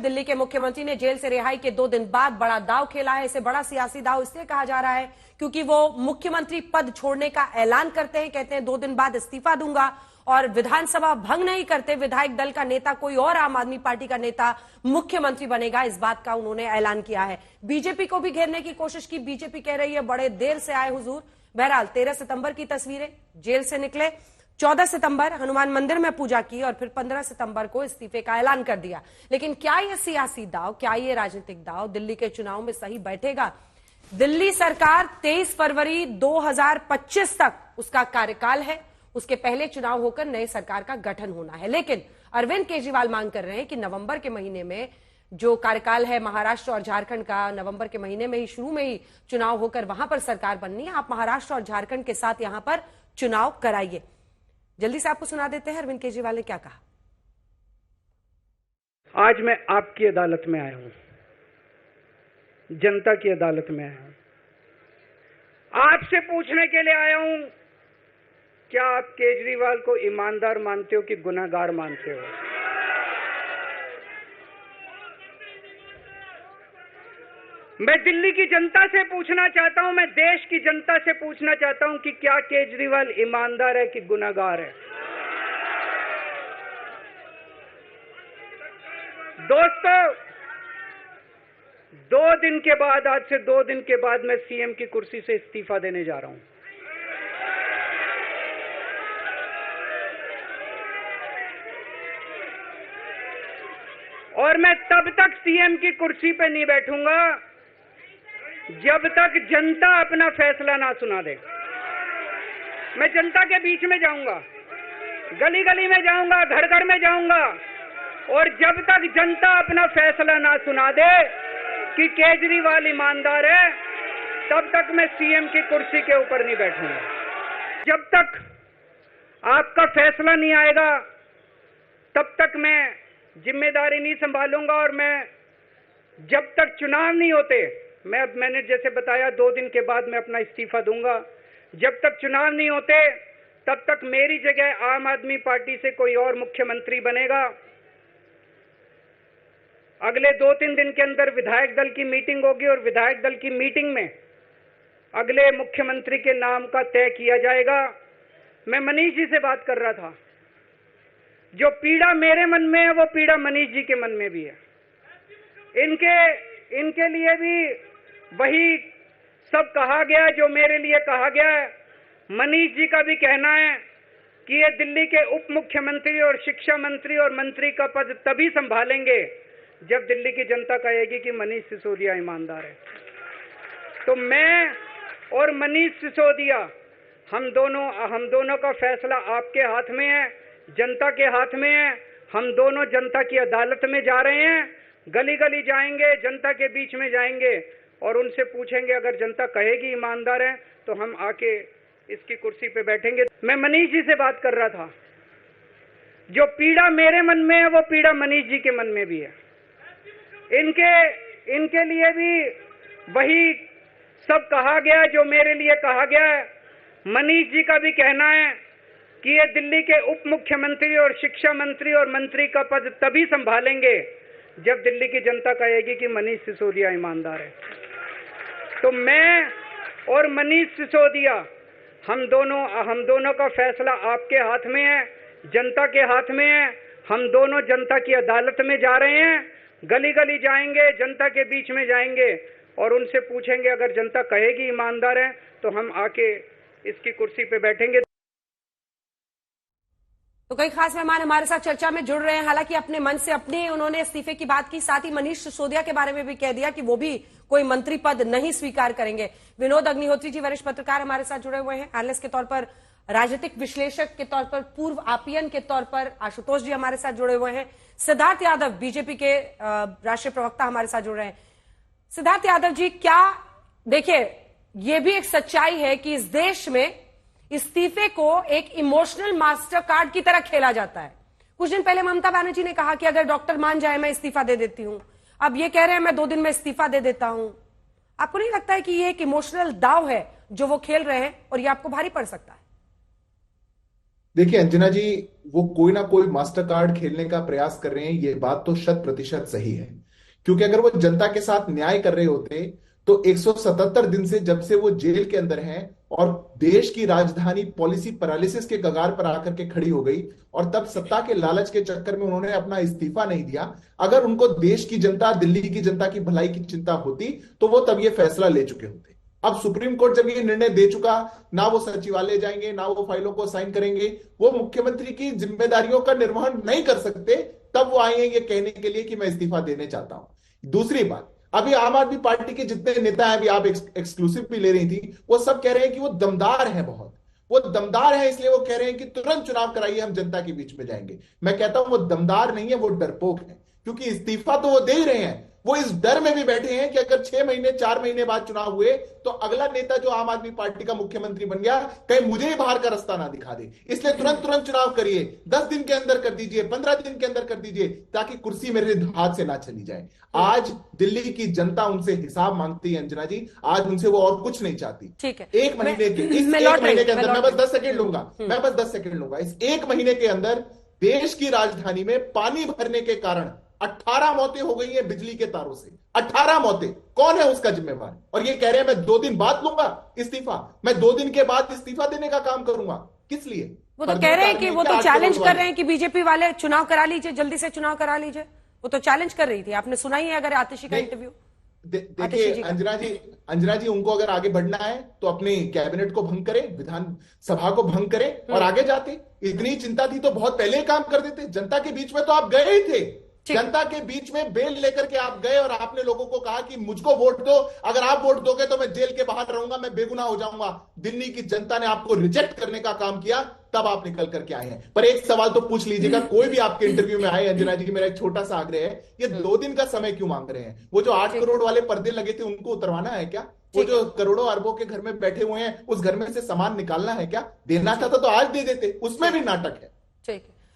दिल्ली के मुख्यमंत्री ने जेल से रिहाई के 2 दिन बाद बड़ा दांव खेला है। इसे बड़ा सियासी दांव इसलिए कहा जा रहा है क्योंकि वो मुख्यमंत्री पद छोड़ने का ऐलान करते हैं, कहते हैं 2 दिन बाद इस्तीफा दूंगा और विधानसभा भंग नहीं करते विधायक दल का नेता कोई और आम आदमी पार्टी का नेता मुख्यमंत्री बनेगा, इस बात का उन्होंने ऐलान किया है। बीजेपी को भी घेरने की कोशिश की। बीजेपी कह रही है बड़े देर से आए हुजूर। बहरहाल 13 सितंबर की तस्वीरें, जेल से निकले, 14 सितंबर हनुमान मंदिर में पूजा की और फिर 15 सितंबर को इस्तीफे का ऐलान कर दिया। लेकिन क्या ये सियासी दांव, क्या ये राजनीतिक दांव दिल्ली के चुनाव में सही बैठेगा? दिल्ली सरकार 23 फरवरी 2025 तक उसका कार्यकाल है, उसके पहले चुनाव होकर नए सरकार का गठन होना है। लेकिन अरविंद केजरीवाल मांग कर रहे हैं कि नवंबर के महीने में जो कार्यकाल है महाराष्ट्र और झारखंड का, नवंबर के महीने में ही शुरू में ही चुनाव होकर वहां पर सरकार बननी है। आप महाराष्ट्र और झारखंड के साथ यहां पर चुनाव कराइए। जल्दी से आपको सुना देते हैं अरविंद केजरीवाल ने क्या कहा। आज मैं आपकी अदालत में आया हूं, जनता की अदालत में आया हूं, आपसे पूछने के लिए आया हूं, क्या आप केजरीवाल को ईमानदार मानते हो कि गुनहगार मानते हो? मैं दिल्ली की जनता से पूछना चाहता हूं, मैं देश की जनता से पूछना चाहता हूं कि क्या केजरीवाल ईमानदार है कि गुनहगार है? दोस्तों, 2 दिन के बाद, आज से 2 दिन के बाद मैं सीएम की कुर्सी से इस्तीफा देने जा रहा हूं। और मैं तब तक सीएम की कुर्सी पे नहीं बैठूंगा जब तक जनता अपना फैसला ना सुना दे। मैं जनता के बीच में जाऊंगा, गली गली में जाऊंगा, घर घर में जाऊंगा, और जब तक जनता अपना फैसला ना सुना दे कि केजरीवाल ईमानदार है, तब तक मैं सीएम की कुर्सी के ऊपर नहीं बैठूंगा। जब तक आपका फैसला नहीं आएगा तब तक मैं जिम्मेदारी नहीं संभालूंगा। और मैं जब तक चुनाव नहीं होते, मैंने जैसे बताया 2 दिन के बाद मैं अपना इस्तीफा दूंगा। जब तक चुनाव नहीं होते तब तक मेरी जगह आम आदमी पार्टी से कोई और मुख्यमंत्री बनेगा। अगले 2-3 दिन के अंदर विधायक दल की मीटिंग होगी और विधायक दल की मीटिंग में अगले मुख्यमंत्री के नाम का तय किया जाएगा। मैं मनीष जी से बात कर रहा था, जो पीड़ा मेरे मन में है वो पीड़ा मनीष जी के मन में भी है। इनके लिए भी वही सब कहा गया जो मेरे लिए कहा गया है। मनीष जी का भी कहना है कि ये दिल्ली के उप मुख्यमंत्री और शिक्षा मंत्री और मंत्री का पद तभी संभालेंगे जब दिल्ली की जनता कहेगी कि मनीष सिसोदिया ईमानदार है। तो मैं और मनीष सिसोदिया, हम दोनों का फैसला आपके हाथ में है, जनता के हाथ में है। हम दोनों जनता की अदालत में जा रहे हैं, गली गली जाएंगे, जनता के बीच में जाएंगे और उनसे पूछेंगे, अगर जनता कहेगी ईमानदार है तो हम आके इसकी कुर्सी पे बैठेंगे। मैं मनीष जी से बात कर रहा था, जो पीड़ा मेरे मन में है वो पीड़ा मनीष जी के मन में भी है। इनके लिए भी वही सब कहा गया जो मेरे लिए कहा गया है। मनीष जी का भी कहना है कि ये दिल्ली के उप मुख्यमंत्री और शिक्षा मंत्री और मंत्री का पद तभी संभालेंगे जब दिल्ली की जनता कहेगी कि मनीष सिसोदिया ईमानदार है। तो मैं और मनीष सिसोदिया, हम दोनों का फैसला आपके हाथ में है, जनता के हाथ में है। हम दोनों जनता की अदालत में जा रहे हैं, गली गली जाएंगे, जनता के बीच में जाएंगे और उनसे पूछेंगे, अगर जनता कहेगी ईमानदार है तो हम आके इसकी कुर्सी पे बैठेंगे। तो कई खास मेहमान हमारे साथ चर्चा में जुड़ रहे हैं। हालांकि अपने मन से अपने उन्होंने इस्तीफे की बात की, साथ ही मनीष सिसोदिया के बारे में भी कह दिया कि वो भी कोई मंत्री पद नहीं स्वीकार करेंगे। विनोद अग्निहोत्री जी वरिष्ठ पत्रकार हमारे साथ जुड़े हुए हैं, एनालिस्ट के तौर पर, राजनीतिक विश्लेषक के तौर पर, पूर्व आपियन के तौर पर आशुतोष जी हमारे साथ जुड़े हुए हैं। सिद्धार्थ यादव बीजेपी के राष्ट्रीय प्रवक्ता हमारे साथ जुड़ रहे हैं। सिद्धार्थ यादव जी, क्या देखिए, ये भी एक सच्चाई है कि इस देश में इस्तीफे को एक इमोशनल मास्टर कार्ड की तरह खेला जाता है। कुछ दिन पहले ममता बनर्जी ने कहा कि अगर डॉक्टर मान जाए मैं इस्तीफा दे देती हूं, अब ये कह रहे हैं मैं 2 दिन में इस्तीफा दे देता हूं। आपको नहीं लगता है कि ये एक इमोशनल दाव है जो वो खेल रहे हैं और ये आपको भारी पड़ सकता है? देखिए अंजना जी, वो कोई ना कोई मास्टर कार्ड खेलने का प्रयास कर रहे हैं, ये बात तो 100% सही है। क्योंकि अगर वो जनता के साथ न्याय कर रहे होते तो 177 दिन से जब से वो जेल के अंदर हैं और देश की राजधानी पॉलिसी पैरालिसिस के कगार पर आकर के खड़ी हो गई, और तब सत्ता के लालच के चक्कर में उन्होंने अपना इस्तीफा नहीं दिया। अगर उनको देश की जनता, दिल्ली की जनता की भलाई की चिंता होती तो वो तब ये फैसला ले चुके होते। अब सुप्रीम कोर्ट जब ये निर्णय दे चुका, ना वो सचिवालय जाएंगे, ना वो फाइलों को साइन करेंगे, वो मुख्यमंत्री की जिम्मेदारियों का निर्वहन नहीं कर सकते, तब वो आएंगे ये कहने के लिए कि मैं इस्तीफा देने चाहता हूं। दूसरी बात, अभी आम आदमी पार्टी के जितने नेता हैं, अभी आप एक्सक्लूसिव भी ले रही थी, वो सब कह रहे हैं कि वो दमदार हैं, बहुत वो दमदार है, इसलिए वो कह रहे हैं कि तुरंत चुनाव कराइए, हम जनता के बीच में जाएंगे। मैं कहता हूं वो दमदार नहीं है, वो डरपोक है। क्योंकि इस्तीफा तो वो दे ही रहे हैं, वो इस डर में भी बैठे हैं कि अगर 6 महीने 4 महीने बाद चुनाव हुए तो अगला नेता जो आम आदमी पार्टी का मुख्यमंत्री बन गया, कहीं मुझे ही बाहर का रास्ता ना दिखा दे। इसलिए तुरंत तुरंत चुनाव करिए, 10 दिन के अंदर कर दीजिए, 15 दिन के अंदर कर दीजिए, ताकि कुर्सी मेरे हाथ से ना चली जाए। आज दिल्ली की जनता उनसे हिसाब मांगती है अंजना जी, आज उनसे वो और कुछ नहीं चाहती। ठीक है, एक महीने के इस एक महीने के अंदर, मैं बस 10 सेकंड लूंगा, मैं बस 10 सेकंड लूंगा, इस एक महीने के अंदर देश की राजधानी में पानी भरने के कारण 18 मौतें हो गई हैं बिजली के तारों से। 18 मौतें, कौन है उसका जिम्मेवार? और ये कह रहे हैं मैं 2 दिन बाद लूंगा इस्तीफा, मैं 2 दिन के बाद इस्तीफा देने का काम करूंगा। किस लिए? वो तो कह रहे हैं कि वो तो चैलेंज कर रहे हैं कि बीजेपी वाले चुनाव करा लीजिए, जल्दी से चुनाव करा लीजिए। वो तो चैलेंज कर रही थी, आपने सुना ही है अगर आतिशी का इंटरव्यू। देखिए अंजना जी, उनको अगर आगे बढ़ना है तो अपने कैबिनेट को भंग करें, विधानसभा को भंग करें और आगे जाते। इतनी चिंता थी तो बहुत पहले ही काम कर देते। जनता के बीच में तो आप गए ही थे, जनता के बीच में बेल लेकर के आप गए और आपने लोगों को कहा कि मुझको वोट दो, अगर आप वोट दोगे तो मैं जेल के बाहर रहूंगा, मैं बेगुनाह हो जाऊंगा। दिल्ली की जनता ने आपको रिजेक्ट करने का काम किया, तब आप निकल करके आए हैं। पर एक सवाल तो पूछ लीजिएगा, कोई भी आपके इंटरव्यू में आए अंजना जी, मेरा एक छोटा सा आग्रह है, ये 2 दिन का समय क्यों मांग रहे हैं? वो जो 8 करोड़ वाले पर्दे लगे थे उनको उतरवाना है क्या? वो जो करोड़ों अरबों के घर में बैठे हुए हैं, उस घर में से सामान निकालना है क्या? देना चाहता तो आज दे देते, उसमें भी नाटक है। ठीक है।